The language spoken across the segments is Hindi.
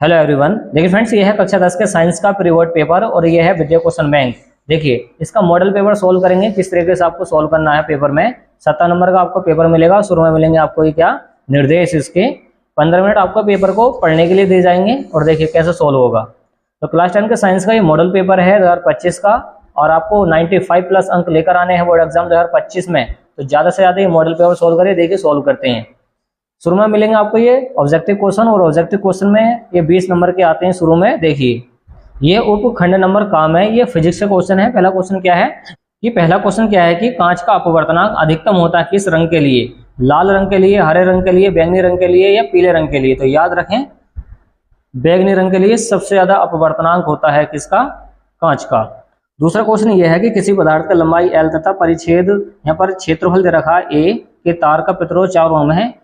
Hello everyone. देखिए फ्रेंड्स, ये है कक्षा 10 के साइंस का प्रीवर्ड पेपर और ये है विद्या क्वेश्चन बैंक। देखिए इसका मॉडल पेपर सोल्व करेंगे, किस तरीके से आपको सोल्व करना है। पेपर में 17 नंबर का आपको पेपर मिलेगा। शुरू में मिलेंगे आपको ये क्या निर्देश, इसके 15 मिनट आपको पेपर को पढ़ने के लिए दिए जाएंगे और देखिए कैसे सोल्व होगा। तो क्लास 10 के साइंस का ये मॉडल पेपर है 2025 का और आपको 95 प्लस अंक लेकर आने हैं बोर्ड एग्जाम 2025 में। तो ज़्यादा से ज़्यादा ये मॉडल पेपर सोल्व करिए। देखिए सोल्व करते हैं। शुरू में मिलेंगे आपको ये ऑब्जेक्टिव क्वेश्चन और ऑब्जेक्टिव क्वेश्चन में ये 20 नंबर के आते हैं। शुरू में देखिए ये उपखंड नंबर काम है, ये फिजिक्स का क्वेश्चन है। पहला क्वेश्चन क्या है कि कांच का अपवर्तनांक अधिकतम होता है किस रंग के लिए? लाल रंग के लिए, हरे रंग के लिए, बैंगनी रंग के लिए या पीले रंग के लिए? तो याद रखें बैंगनी रंग के लिए सबसे ज्यादा अपवर्तनांक होता है किसका? कांच का। दूसरा क्वेश्चन ये है कि किसी पदार्थ का लंबाई L तथा परिच्छेद यहाँ पर क्षेत्रफल दे रखा है A के तार का प्रतिरोध 4 ओम है।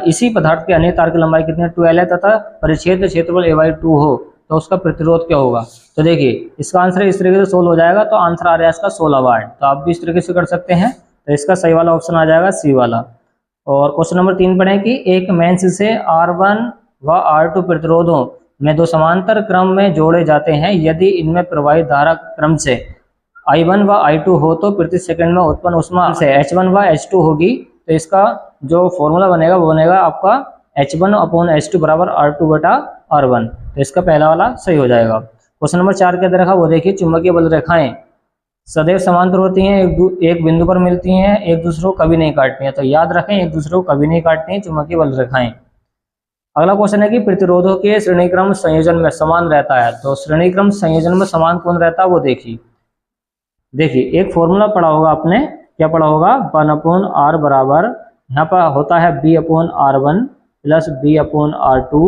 इसी पदार्थ के अन्य तार की लंबाई कितनी 12 है तथा परिच्छेद क्षेत्रफल A/2 हो तो उसका प्रतिरोध क्या होगा? तो देखिए इसका आंसर इस तरीके से सोल्व हो जाएगा। तो आंसर आ रहा है इसका 16 वाट। तो आप भी इस तरीके से कर सकते हैं। तो इसका सही वाला ऑप्शन आ जाएगा सी वाला। और क्वेश्चन नंबर 3 पढ़ें कि एक मेंस से R1 व R2 प्रतिरोधों में दो समांतर क्रम में जोड़े जाते हैं। यदि इनमें प्रवाहित धारा क्रम से I1 व I2 हो तो प्रति सेकंड में उत्पन्न ऊष्मा से H1 व H2 होगी। तो इसका जो फॉर्मूला बनेगा वो बनेगा आपका H1/H2 बराबर R2/R1। तो इसका पहला वाला सही हो जाएगा। क्वेश्चन नंबर 4 के अंदर रखा वो देखिए चुंबकीय बल रेखाएं सदैव समांतर होती हैं, एक बिंदु पर मिलती हैं, एक दूसरे को कभी नहीं काटती हैं। तो याद रखें एक दूसरे को कभी नहीं काटती हैं चुंबकीय बल रेखाएं। अगला क्वेश्चन है कि प्रतिरोधों के श्रेणीक्रम संयोजन में समान रहता है। तो श्रेणीक्रम संयोजन में समान कौन रहता है वो देखिए एक फॉर्मूला पढ़ा होगा आपने। क्या पढ़ा होगा? 1/R बराबर यहाँ पर होता है B/R1 plus B/R2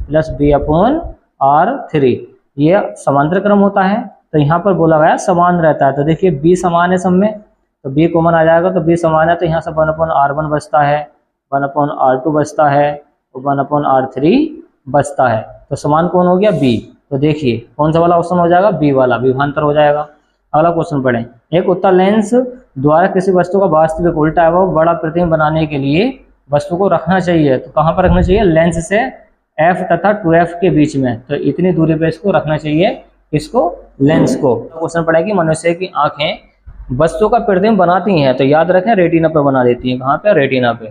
plus B/R3। ये समांतर क्रम होता है। तो यहाँ पर बोला गया समान रहता है। तो देखिए B समान है सब में, तो B कॉमन आ जाएगा। तो B समान है तो यहाँ से 1/R1 बचता है, 1/R2 बचता है और 1/R3 बचता है। तो समान कौन हो गया? B। तो देखिए कौन सा वाला ऑप्शन हो जाएगा? B वाला, विभवांतर हो जाएगा। अगला क्वेश्चन पढ़ें। एक उत्तल लेंस द्वारा किसी वस्तु का वास्तविक उल्टा एवं बड़ा प्रतिबिंब बनाने के लिए वस्तु को रखना चाहिए। तो कहाँ पर रखना चाहिए? लेंस से F तथा 2F के बीच में। तो इतनी दूरी पे इसको रखना चाहिए। इसको लेंस को। क्वेश्चन पढ़ा कि मनुष्य की आंखें वस्तु का प्रतिबिंब बनाती हैं। तो याद रखें रेटिना पे बना देती हैं। कहाँ पे? रेटिना पे।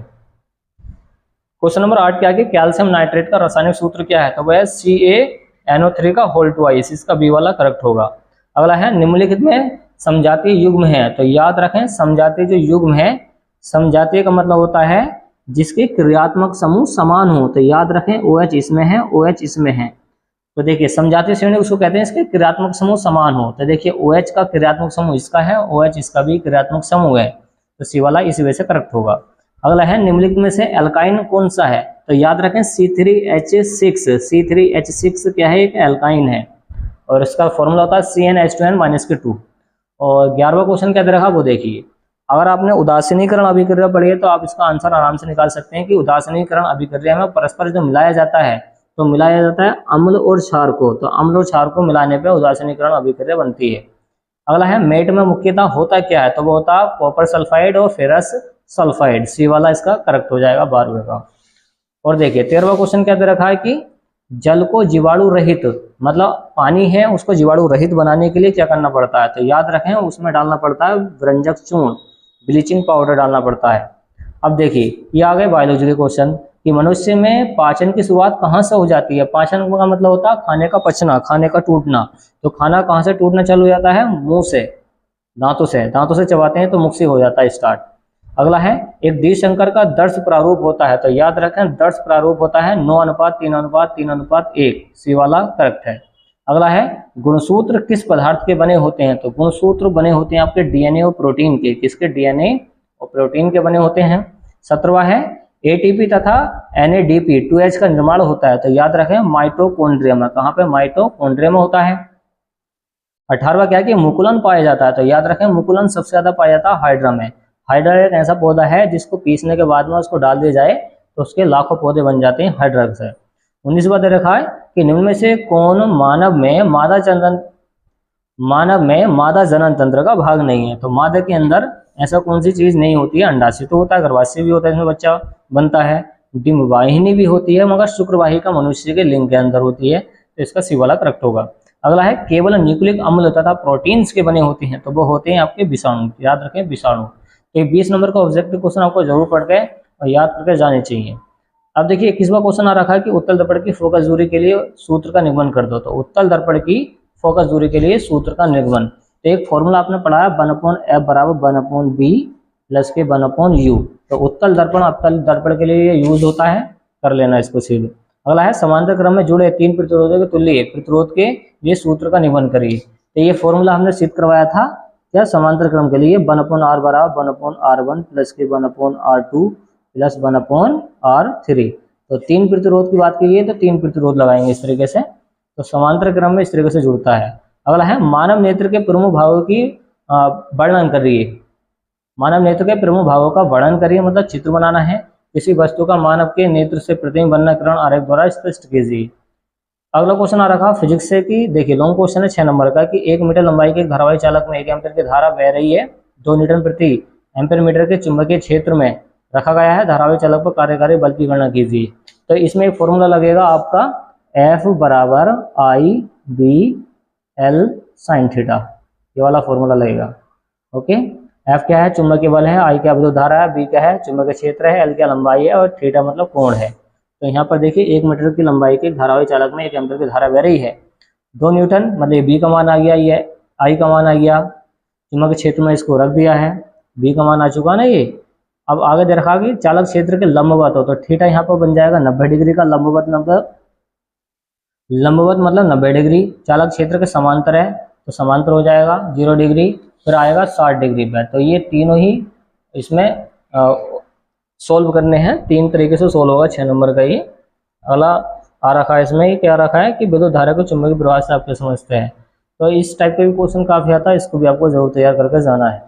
क्वेश्चन नंबर 8 क्या है? कैल्शियम नाइट्रेट का रासायनिक सूत्र क्या है? तो वह CaNO3 का होल ट्वाइस। इसका बी वाला करेक्ट होगा। अगला है निम्नलिखित में समजातीय युग्म है। तो याद रखें समजातीय जो युग्म है, समजातीय का मतलब होता है जिसके क्रियात्मक समूह समान हो। तो याद रखें OH इसमें है, OH इसमें है। तो देखिए समजातीय श्रेणी उसको कहते हैं इसके क्रियात्मक समूह समान हो। तो देखिए OH का क्रियात्मक समूह इसका है, OH इसका भी क्रियात्मक समूह है। तो सी वाला इसी वजह से करेक्ट होगा। अगला है निम्नलिखित में से एल्काइन कौन सा है? तो याद रखें C3H6। C3H6 क्या है? एक एल्काइन है और इसका फॉर्मूला होता है CnH2n-2। और 11वां क्वेश्चन क्या दे रखा वो देखिए। अगर आपने उदासीनीकरण अभिक्रिया पढ़ी है तो आप इसका आंसर आराम से निकाल सकते हैं कि उदासीनीकरण अभिक्रिया में परस्पर जो मिलाया जाता है तो मिलाया जाता है अम्ल और क्षार को। तो अम्ल और क्षार को मिलाने पर उदासीनीकरण अभिक्रिया बनती है। अगला है मेट में मुख्यतः होता क्या है? तो वो होता है कॉपर सल्फाइड और फेरस सल्फाइड। सी वाला इसका करेक्ट हो जाएगा 12वें का। और देखिए 13वां क्वेश्चन क्या दे रखा है कि जल को जीवाणु रहित, मतलब पानी है उसको जीवाणु रहित बनाने के लिए क्या करना पड़ता है? तो याद रखें उसमें डालना पड़ता है व्यंजक चूर्ण, ब्लीचिंग पाउडर डालना पड़ता है। अब देखिए ये आ गए बायोलॉजी के क्वेश्चन कि मनुष्य में पाचन की शुरुआत कहाँ से हो जाती है? पाचन का मतलब होता है खाने का पचना, खाने का टूटना। तो खाना कहाँ से टूटना चालू हो जाता है? मुंह से, दांतों से चबाते हैं तो मुख से हो जाता है स्टार्ट। अगला है एक द्विशंकर का दर्श प्रारूप होता है। तो याद रखें दर्श प्रारूप होता है 9:3:3:1। सी वाला करेक्ट है। अगला है गुणसूत्र किस पदार्थ के बने होते हैं? तो गुणसूत्र बने होते हैं आपके DNA और प्रोटीन के। किसके? DNA और प्रोटीन के बने होते हैं। 17वां है ATP तथा NADP 2H का निर्माण होता है। तो याद रखें माइटोकॉन्ड्रिया में। कहाँ पे? माइटोकॉन्ड्रिया में होता है। 18वां क्या है कि मुकुलन पाया जाता है। तो याद रखें मुकुलन सबसे ज्यादा पाया जाता है हाइड्रा में। हाइड्रा एक ऐसा पौधा है जिसको पीसने के बाद में उसको डाल दिया जाए तो उसके लाखों पौधे बन जाते हैं हाइड्रा से। 19वां दे रखा है कि निम्न में से कौन मानव में मादा जनन तंत्र का भाग नहीं है? तो मादा के अंदर ऐसा कौन सी चीज नहीं होती है? अंडाशय तो होता है, गर्भाशय भी होता है, इसमें बच्चा बनता है, डिम वाहिनी भी होती है, मगर शुक्रवाही का मनुष्य के लिंग के अंदर होती है, तो इसका सी वाला करेक्ट होगा। अगला है केवल न्यूक्लिक अम्ल तथा प्रोटीन्स के बने होते हैं, तो वो होते हैं आपके विषाणु, याद रखें विषाणु। तो ये 20 नंबर का ऑब्जेक्टिव क्वेश्चन आपको जरूर पढ़ के और याद करके जाने चाहिए। अब देखिए 21वां क्वेश्चन आ रखा है कि उत्तल दर्पण की फोकस दूरी के लिए सूत्र का निगमन कर दो। तो उत्तल दर्पण की फोकस दूरी के लिए सूत्र का निगमन, तो एक फॉर्मूला आपने पढ़ा है 1/f बराबर 1/b प्लस के 1/u। तो उत्तल दर्पण अवतल दर्पण के लिए यूज होता है, कर लेना इसको सीधे। अगला है समांतर क्रम में जुड़े 3 प्रतिरोधों के तुल्य प्रतिरोध के लिए सूत्र का निगमन करिए। तो ये फॉर्मूला हमने सिद्ध करवाया था क्या, समांतर क्रम के लिए 1/r बराबर 1/r1 प्लस के 1/r2 प्लस 1/r3। तो 3 प्रतिरोध की बात की है तो 3 प्रतिरोध लगाएंगे इस तरीके से, तो समांतर क्रम में इस तरीके से जुड़ता है। अगला है मानव नेत्र के प्रमुख भागों की वर्णन करिए। मानव नेत्र के प्रमुख भागों का वर्णन करिए मतलब चित्र बनाना है। किसी वस्तु का मानव के नेत्र से प्रतिबिंब वर्णनकरण आरेख द्वारा स्पष्ट कीजिए। अगला क्वेश्चन आ रखा फिजिक्स से कि देखिए लॉन्ग क्वेश्चन है 6 नंबर का कि 1 मीटर लंबाई के धारावाही चालक में 1 एम्पीयर की धारा बह रही है, 2 न्यूटन प्रति एम्पीयर मीटर के चुंबकीय क्षेत्र में रखा गया है, धारावाही चालक पर कार्यकारी बल की गणना कीजिए। तो इसमें एक फॉर्मूला लगेगा आपका F बराबर I/B/L sin थीटा, ये वाला फॉर्मूला लगेगा। ओके, F क्या है, चुंबकीय बल है, I क्या विद्युत धारा है, B क्या है चुंबकीय क्षेत्र है, L क्या लंबाई है और थीटा मतलब कोण है। तो यहाँ पर देखिए 1 मीटर की लंबाई के धारावाही चालक में 1 एम्पीयर की धारा बह रही है, 2 न्यूटन मतलब B का मान आ गया, ये I का मान आ गया, चुंबकीय क्षेत्र में इसको रख दिया है, B का मान आ चुका ना ये। अब आगे दे रखा कि चालक क्षेत्र के लंबवत हो, तो थीटा यहाँ पर बन जाएगा 90 डिग्री का, लंबवत मतलब 90 डिग्री। चालक क्षेत्र के समांतर है तो समांतर हो जाएगा 0 डिग्री, फिर आएगा 60 डिग्री पर। तो ये तीनों ही इसमें सोल्व करने हैं, 3 तरीके से सोल्व होगा 6 नंबर का। ये अगला आ रखा है, इसमें क्या रखा है कि विद्युत धारा को चुंबकीय प्रवाह से आप समझते हैं। तो इस टाइप का भी क्वेश्चन काफी आता है, इसको भी आपको जरूर तैयार करके जाना है।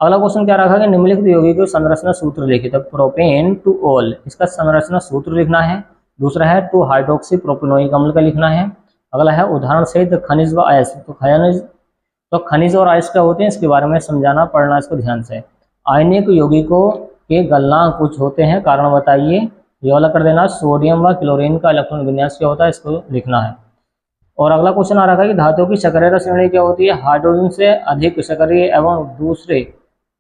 अगला क्वेश्चन क्या रखा है, निम्नलिखित यौगिक को संरचना सूत्र लिखिए। तो प्रोपेन टू ऑल, इसका संरचना सूत्र लिखना है। दूसरा है 2 हाइड्रोक्सी प्रोपेनोइक अम्ल का लिखना है। अगला है उदाहरण सहित खनिज व अयस्क। तो खनिज और अयस्क क्या होते हैं इसके बारे में समझाना, पढ़ना इसको ध्यान से। आयनिक यौगिकों के गलनांक कुछ होते हैं, कारण बताइए, ये वाला कर देना। सोडियम व क्लोरीन का इलेक्ट्रॉन विन्यास क्या होता है, इसको लिखना है। और अगला क्वेश्चन आ रखा है कि धातुओं की सक्रियता श्रेणी क्या होती है, हाइड्रोजन से अधिक सक्रिय एवं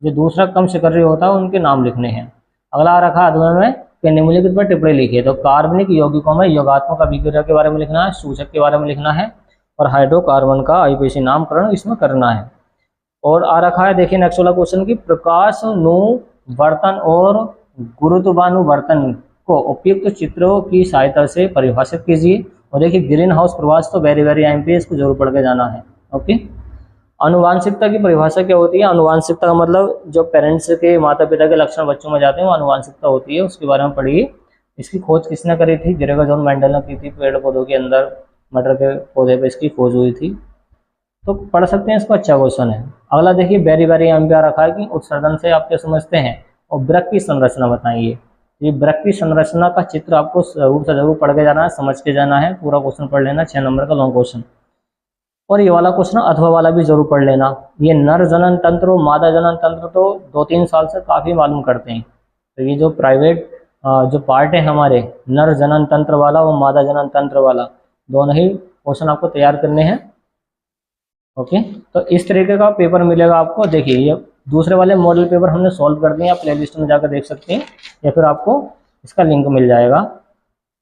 दूसरा कम सक्रिय होता है उनके नाम लिखने हैं। अगला आ रखा है में कि निम्नलिखित पर टिप्पणी लिखिए। तो कार्बनिक यौगिकों में योगात्मक अभिक्रिया के बारे में लिखना है, सूचक के बारे में लिखना है और हाइड्रोकार्बन का आईपीसी नामकरण इसमें करना है। और आ रखा है देखिए नेक्स्ट वाला क्वेश्चन की प्रकाशानुवर्तन और गुरुत्वानुवर्तन को उपयुक्त चित्रों की सहायता से परिभाषित कीजिए। और देखिए ग्रीन हाउस प्रवास तो वेरी एमपी, इसको जरूर पढ़ के जाना है। ओके, आनुवांशिकता की परिभाषा क्या होती है, आनुवांशिकता का मतलब जो पेरेंट्स के माता पिता के लक्षण बच्चों में जाते हैं वो आनुवांशिकता होती है, उसके बारे में पढ़िए। इसकी खोज किसने करी थी, ग्रेगर जॉन मेंडल ने की थी। पेड़ पौधों के अंदर मटर के पौधे पे इसकी खोज हुई थी, तो पढ़ सकते हैं, इसको अच्छा क्वेश्चन है। अगला देखिए वेरी एमपी रखा है कि उत्सर्जन से आप क्या समझते हैं और वृक्क की संरचना बताइए। ये वृक्क की संरचना का चित्र आपको जरूर से जरूर पढ़ के जाना है, समझ के जाना है, पूरा क्वेश्चन पढ़ लेना, 6 नंबर का लॉन्ग क्वेश्चन। और ये वाला क्वेश्चन अथवा वाला भी जरूर पढ़ लेना। ये नर जनन तंत्र और मादा जनन तंत्र तो 2-3 साल से काफ़ी मालूम करते हैं। तो ये जो प्राइवेट जो पार्ट है हमारे, नर जनन तंत्र वाला और मादा जनन तंत्र वाला, दोनों ही क्वेश्चन आपको तैयार करने हैं। ओके, तो इस तरीके का पेपर मिलेगा आपको। देखिए ये दूसरे वाले मॉडल पेपर हमने सॉल्व कर दिए, आप प्ले लिस्ट में जाकर देख सकते हैं या फिर आपको इसका लिंक मिल जाएगा।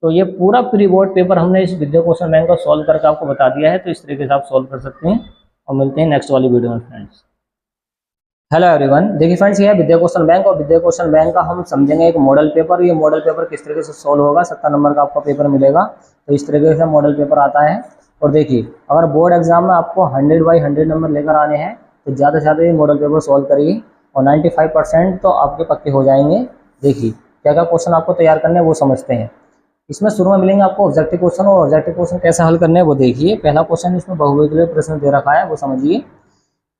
तो ये पूरा प्री बोर्ड पेपर हमने इस विद्या क्वेश्चन बैंक को सॉल्व करके आपको बता दिया है, तो इस तरीके से आप सॉल्व कर सकते हैं। और मिलते हैं नेक्स्ट वाली वीडियो में फ्रेंड्स। हेलो एवरीवन, देखिए फ्रेंड्स ये है विद्या क्वेश्चन बैंक और विद्या क्वेश्चन बैंक का हम समझेंगे एक मॉडल पेपर। ये मॉडल पेपर किस तरीके से सॉल्व होगा, 70 नंबर का आपका पेपर मिलेगा। तो इस तरीके से मॉडल पेपर आता है। और देखिए अगर बोर्ड एग्जाम में आपको 100/100 नंबर लेकर आने हैं तो ज़्यादा से ज़्यादा ये मॉडल पेपर सॉल्व करिए और 95% तो आपके पक्के हो जाएंगे। देखिए क्या क्या क्वेश्चन आपको तैयार करने हैं वो समझते हैं। इसमें शुरू में मिलेंगे आपको ऑब्जेक्टिव क्वेश्चन, और ऑब्जेक्टिव क्वेश्चन कैसे हल करने हैं वो देखिए। पहला क्वेश्चन इसमें बहुविकल्पीय प्रश्न दे रखा है, वो समझिए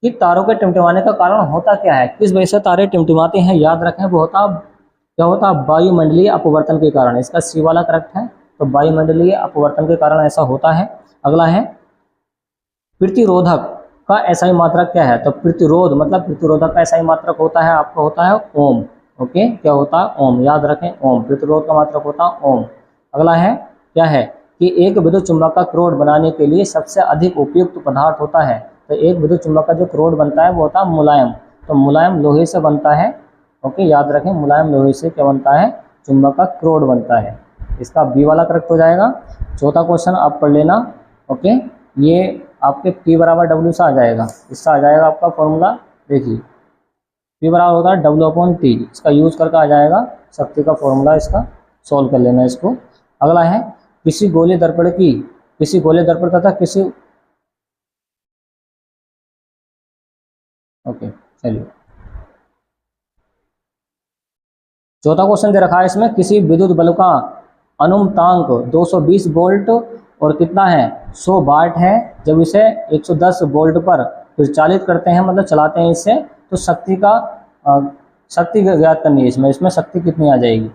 कि तारों के टिमटिमाने का कारण होता क्या है, किस वजह से तारे टिमटिमाते हैं। याद रखें वो क्या होता है वायुमंडलीय अपवर्तन के कारण। इसका सी वाला करेक्ट है, तो वायुमंडलीय अपवर्तन के कारण ऐसा होता है। अगला है प्रतिरोधक का एसआई मात्रक क्या है। तो प्रतिरोध मतलब प्रतिरोधक का एसआई मात्रक होता है आपका होता है ओम। ओके, क्या होता है? ओम। याद रखें ओम, प्रतिरोध का मात्रक होता है ओम। अगला है क्या है कि एक विद्युत चुम्बक का क्रोड बनाने के लिए सबसे अधिक उपयुक्त पदार्थ होता है। तो एक विद्युत चुम्बक का जो क्रोड बनता है वो होता है मुलायम। तो मुलायम लोहे से बनता है। ओके, याद रखें मुलायम लोहे से क्या बनता है? चुम्बक का क्रोड बनता है। इसका बी वाला करेक्ट हो जाएगा। चौथा क्वेश्चन आप पढ़ लेना। ओके, ये आपके P बराबर W से आ जाएगा। इससे आ जाएगा आपका फॉर्मूला, देखिए P बराबर होता है W/T। इसका यूज करके आ जाएगा शक्ति का फॉर्मूला। इसका सॉल्व कर लेना इसको। अगला है किसी गोले दर्पण तथा किसी, ओके चलिए, चौथा क्वेश्चन दे रखा है इसमें, किसी विद्युत बल्ब का अनुमतांक 220 वोल्ट और कितना है? 100 वाट है। जब इसे 110 वोल्ट पर प्रचालित करते हैं, मतलब चलाते हैं इससे, तो शक्ति ज्ञात करनी है। इसमें शक्ति कितनी आ जाएगी?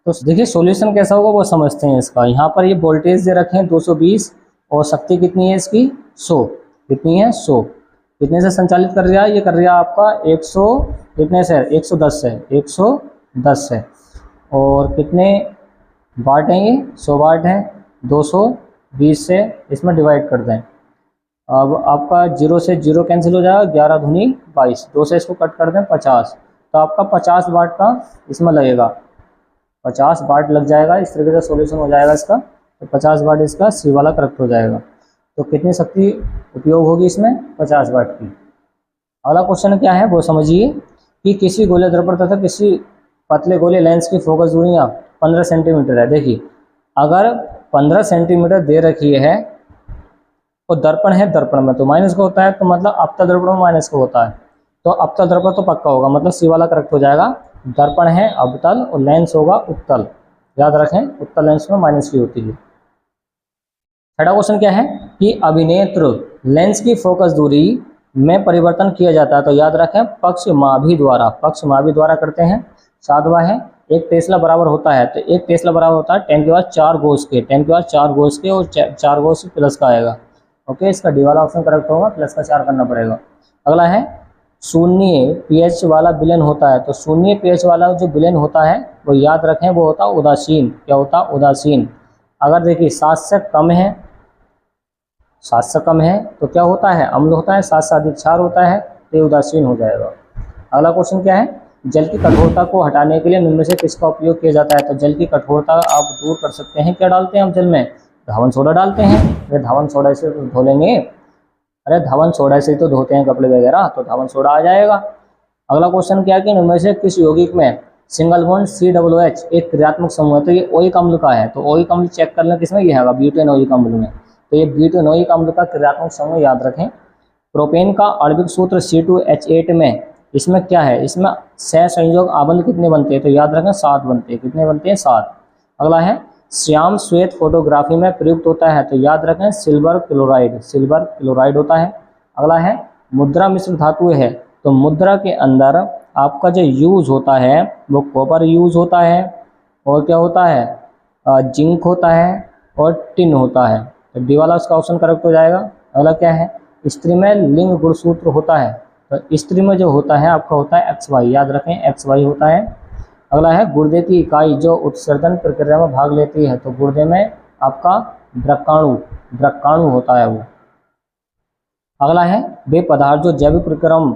तो देखिए सॉल्यूशन कैसा होगा वो समझते हैं इसका। यहाँ पर ये वोल्टेज दे रखे हैं 220 और शक्ति कितनी है इसकी? 100। कितनी है? 100। कितने से संचालित कर रहा है? ये कर रहा है आपका 100 कितने से? 110 से, 110 से। और कितने वाट हैं ये? 100 वाट है। 220 से इसमें डिवाइड कर दें। अब आपका 0 से 0 कैंसिल हो जाएगा, 11 दूनी 22, 2 से इसको कट कर दें 50, तो आपका 50 वाट का इसमें लगेगा, 50 वाट लग जाएगा। इस तरीके से सॉल्यूशन हो जाएगा इसका। तो 50 वाट इसका सी वाला करेक्ट हो जाएगा। तो कितनी शक्ति उपयोग होगी इसमें? 50 वाट की। अगला क्वेश्चन क्या है वो समझिए कि किसी गोले दर्पण तथा किसी पतले गोले लेंस की फोकस दूरियां 15 सेंटीमीटर है। देखिए अगर 15 सेंटीमीटर दे रखी है तो दर्पण है, दर्पण में तो माइनस का होता है, तो मतलब अपतल दर्पण में माइनस का होता है। तो अपतल दर्पण तो पक्का होगा, मतलब सी वाला करेक्ट हो जाएगा। दर्पण है अवतल और लेंस होगा उत्तल। याद रखें उत्तल लेंस में माइनस की होती है। छठा क्वेश्चन क्या है कि अभिनेत्र लेंस की फोकस दूरी में परिवर्तन किया जाता है। तो याद रखें पक्षमाभी द्वारा करते हैं। सातवां है एक टेस्ला बराबर होता है। तो एक टेस्ला बराबर होता है 10 के बाद 4 गोस के, 10 के बाद 4 गोस के, और 4 गोस प्लस का आएगा। ओके, इसका डी वाला ऑप्शन करेक्ट होगा, प्लस का 4 करना पड़ेगा। अगला है शून्य पीएच वाला विलयन होता है। तो शून्य पीएच वाला जो विलयन होता है वो याद रखें वो होता है उदासीन। क्या होता है? उदासीन। अगर देखिए 7 से कम है, 7 से कम है तो क्या होता है? अम्ल होता है। 7 से अधिक क्षार होता है, तो ये उदासीन हो जाएगा। अगला क्वेश्चन क्या है, जल की कठोरता को हटाने के लिए निम्न में से किसका उपयोग किया जाता है। तो जल की कठोरता आप दूर कर सकते हैं, क्या डालते हैं हम जल में? धावन सोडा डालते हैं। अरे धावन सोडा से तो धो लेंगे, अरे धावन सोडा से तो धोते हैं कपड़े वगैरह, तो धावन सोडा आ जाएगा। अगला क्वेश्चन क्या है कि निम्न में से किस यौगिक में सिंगल बॉन्ड COOH एक क्रियात्मक समूह है। तो ये ओइक अम्ल का है। तो ओइक अम्ल चेक कर लें किसमें? ये है ब्यूटेनोइक अम्ल में। तो ये ब्यूटेनोइक अम्ल का क्रियात्मक समूह याद रखें। प्रोपेन का आणविक सूत्र C2H8 में, इसमें क्या है? इसमें सहसंयोग आबंध कितने बनते हैं? तो याद रखें 7 बनते हैं। कितने बनते हैं? 7। अगला है श्याम श्वेत फोटोग्राफी में प्रयुक्त होता है। तो याद रखें सिल्वर क्लोराइड होता है। अगला है मुद्रा मिश्र धातु है। तो मुद्रा के अंदर आपका जो यूज होता है वो कॉपर यूज होता है, और क्या होता है? जिंक होता है और टिन होता है। तो डी वाला उसका ऑप्शन करेक्ट हो जाएगा। अगला क्या है, स्त्री में लिंग गुणसूत्र होता है। तो स्त्री में जो होता है आपका होता है XY। याद रखें XY होता है। अगला है गुर्दे की इकाई जो उत्सर्जन प्रक्रिया में भाग लेती है। तो गुर्दे में आपका द्रकाणु होता है वो। अगला है वे पदार्थ जो जैविक प्रक्रम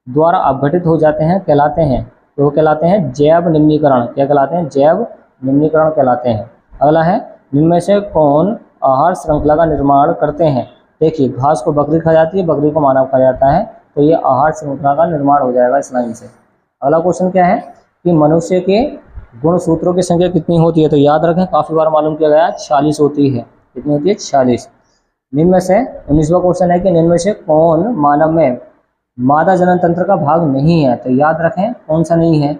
द्वारा अपघटित हो जाते हैं कहलाते हैं। तो वो कहलाते हैं जैव निम्नीकरण। क्या कहलाते हैं? जैव निम्नीकरण कहलाते हैं। अगला है इनमें से कौन आहार श्रृंखला का निर्माण करते हैं। देखिए घास को बकरी खा जाती है, बकरी को मानव खा जाता है, तो ये आहार श्रृंखला का निर्माण हो जाएगा इस लाइन से। अगला क्वेश्चन क्या है कि मनुष्य के गुणसूत्रों की संख्या कितनी होती है। तो याद रखें काफ़ी बार मालूम किया गया 46 होती है। कितनी होती है? 46। निम्न में से 19वां क्वेश्चन है कि निम्न में से कौन मानव में मादा जनन तंत्र का भाग नहीं है। तो याद रखें कौन सा नहीं है?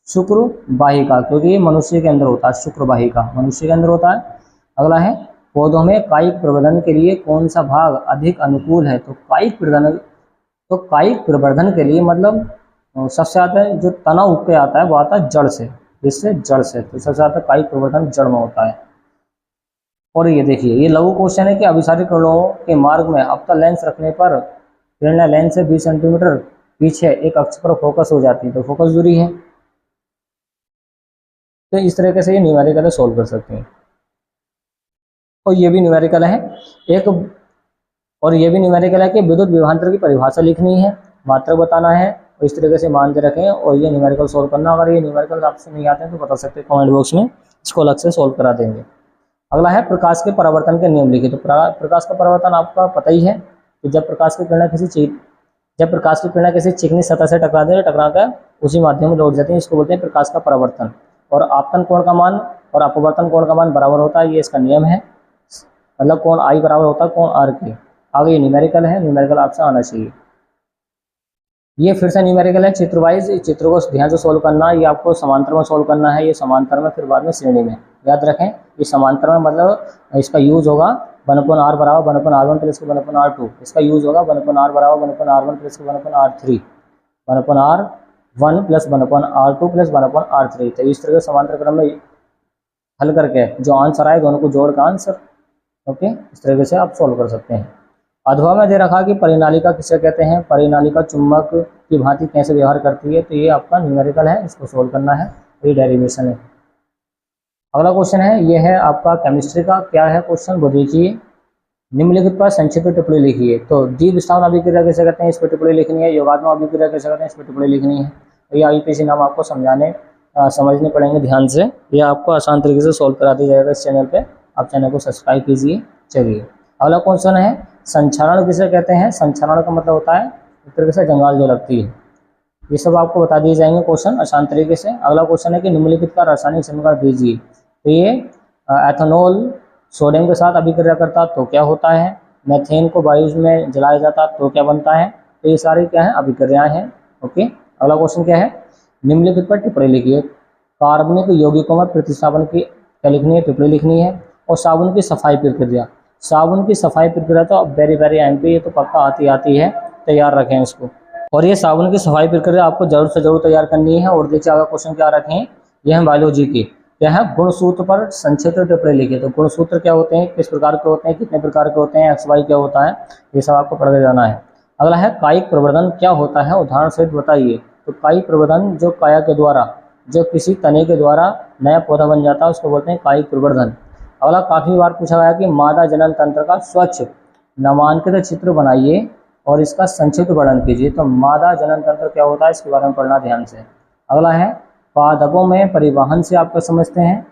शुक्र वाहिका, क्योंकि ये मनुष्य के अंदर होता है। शुक्र वाहिका मनुष्य के अंदर होता है। अगला है पौधों में कायिक प्रवर्धन के लिए कौन सा भाग अधिक अनुकूल है। तो कायिक प्रवर्धन के लिए मतलब सबसे ज़्यादा जो तना उग के आता है वो आता है जड़ से। जिससे जड़ से, तो सबसे ज़्यादा कायिक प्रवर्धन जड़ में होता है। और ये देखिए ये लघु क्वेश्चन है कि अभिसारी किरणों के मार्ग में अवतल लेंस रखने पर किरणें लेंस से 20 सेंटीमीटर पीछे एक अक्ष पर फोकस हो जाती है। तो फोकस दूरी है। तो इस तरीके से ये न्यूमेरिकल सोल्व कर सकते हैं। और ये भी न्यूमेरिकल है एक, और ये भी न्यूमेरिकल है कि विद्युत विभवांतर की परिभाषा लिखनी है, मात्रा बताना है, और इस तरीके से मान के रखें और ये न्यूमेरिकल सोल्व करना। अगर ये न्यूमेरिकल आपसे नहीं आते हैं तो बता सकते हैं कमेंट बॉक्स में, इसको अलग से सोल्व करा देंगे। अगला है प्रकाश के परावर्तन के नियम लिखिए। तो प्रकाश का परावर्तन आपका पता ही है कि जब प्रकाश की किरणें किसी चिकनी सतह से टकराकर उसी माध्यम में लौट जाती हैं, इसको बोलते हैं प्रकाश का परावर्तन। और आपतन कोण का मान और अपवर्तन कोण का मान बराबर होता है, ये इसका नियम है। मतलब कोण आई बराबर होता है कोण आर के। आगे ये न्यूमेरिकल है, न्यूमेरिकल आपसे आना चाहिए। ये फिर से न्यूमेरिकल है चित्र वाइज, चित्र को ध्यान से सोल्व करना है। ये आपको समांतर में सोल्व करना है, ये समांतर में, फिर बाद में श्रेणी में। याद रखें ये समांतर में मतलब इसका यूज होगा 1/r बराबर 1/r1 प्लस 1/r2। इसका यूज होगा 1/r बराबर 1/r1 plus 1/r3, 1/r1 plus 1/r2 plus 1/r3। तो इस तरह के समांतर क्रम में हल करके जो आंसर आए दोनों को जोड़ का आंसर। ओके, इस तरीके से आप सोल्व कर सकते हैं। अधवा में दे रखा कि परिनालिका किसे कहते हैं, परिनालिका चुंबक की भांति कैसे व्यवहार करती है। तो ये आपका न्यूमेरिकल है, इसको सोल्व करना है, ये डेरिवेशन है। अगला क्वेश्चन है, ये है आपका केमिस्ट्री का। क्या है क्वेश्चन वो देखिए। निम्नलिखित पर संक्षिप्त टिप्पणी लिखिए। तो द्वि विस्थापन अभिक्रिया कैसे करते हैं, इस पर टिप्पणी लिखनी है। योगात्मक अभिक्रिया कैसे करते हैं, इस पर टिप्पणी लिखनी है। तो ये आईपीसी नाम आपको समझने पड़ेंगे ध्यान से। ये आपको आसान तरीके से सोल्व करा दिया जाएगा इस चैनल पे। आप चैनल को सब्सक्राइब कीजिए। चलिए अगला क्वेश्चन है, संक्षारण किसे कहते हैं। संक्षारण का मतलब होता है एक तरीके से जंगाल जो लगती है। ये सब आपको बता दिए जाएंगे क्वेश्चन आसान तरीके से। अगला क्वेश्चन है कि निम्नलिखित का रासायनिक समीकरण दीजिए। तो ये एथेनॉल सोडियम के साथ अभिक्रिया करता तो क्या होता है, मेथेन को वायु में जलाया जाता तो क्या बनता है। तो ये सारी क्या है, अभिक्रियाएं हैं। ओके, अगला क्वेश्चन क्या है, निम्नलिखित पर टिप्पणी लिखिए। कार्बनिक यौगिकों में प्रतिस्थापन की क्या लिखनी है, टिप्पणी लिखनी है। और साबुन की सफाई प्रक्रिया, साबुन की सफाई प्रक्रिया तो वेरी वेरी एमपी, ये तो पक्का आती है, तैयार रखें इसको। और ये साबुन की सफाई प्रक्रिया आपको जरूर से जरूर तैयार करनी है। और देखिए अगला क्वेश्चन क्या रखें, ये है बायोलॉजी की। क्या है, गुणसूत्र पर संक्षिप्त टिप्पणी लिखिए। तो गुणसूत्र क्या होते हैं, किस प्रकार के होते हैं, कितने प्रकार के होते हैं, XY क्या होता है, ये सब आपको पढ़ के जाना है। अगला है कायिक प्रवर्धन क्या होता है, उदाहरण सहित बताइए। तो कायिक प्रवर्धन जो काया के द्वारा, जो किसी तने के द्वारा नया पौधा बन जाता है उसको बोलते हैं कायिक प्रवर्धन। अगला काफी बार पूछा गया कि मादा जनन तंत्र का स्वच्छ नामांकित चित्र बनाइए और इसका संक्षिप्त वर्णन कीजिए। तो मादा जनन तंत्र क्या होता है, इसके बारे में पढ़ना ध्यान से। अगला है, पादपों में परिवहन से आप क्या समझते हैं,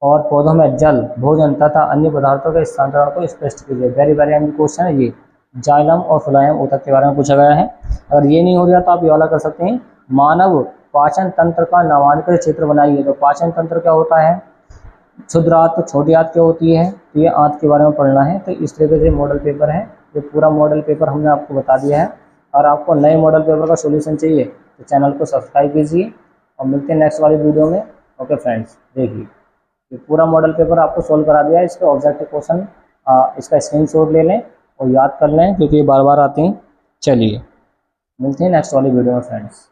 और पौधों में जल, भोजन तथा अन्य पदार्थों के स्थानांतरण को स्पष्ट कीजिए। वेरी वेरी अहम क्वेश्चन है ये। जाइलम और फ्लोएम ऊतक के बारे में पूछा गया है। अगर ये नहीं हो रहा तो आप ये वाला कर सकते हैं, मानव पाचन तंत्र का नामांकित चित्र बनाइए। तो पाचन तंत्र क्या होता है, क्षुद्र आंत, तो छोटी आंत क्या होती है, तो ये आंत के बारे में पढ़ना है। तो इस तरीके से मॉडल पेपर है, ये पूरा मॉडल पेपर हमने आपको बता दिया है। और आपको नए मॉडल पेपर का सॉल्यूशन चाहिए तो चैनल को सब्सक्राइब कीजिए और मिलते हैं नेक्स्ट वाली वीडियो में। ओके फ्रेंड्स, देखिए ये पूरा मॉडल पेपर आपको सोल्व करा दिया है। इसके ऑब्जेक्टिव क्वेश्चन इसका स्क्रीनशॉट ले लें और याद कर लें क्योंकि ये बार बार आते हैं। चलिए मिलते हैं नेक्स्ट वाली वीडियो में फ्रेंड्स।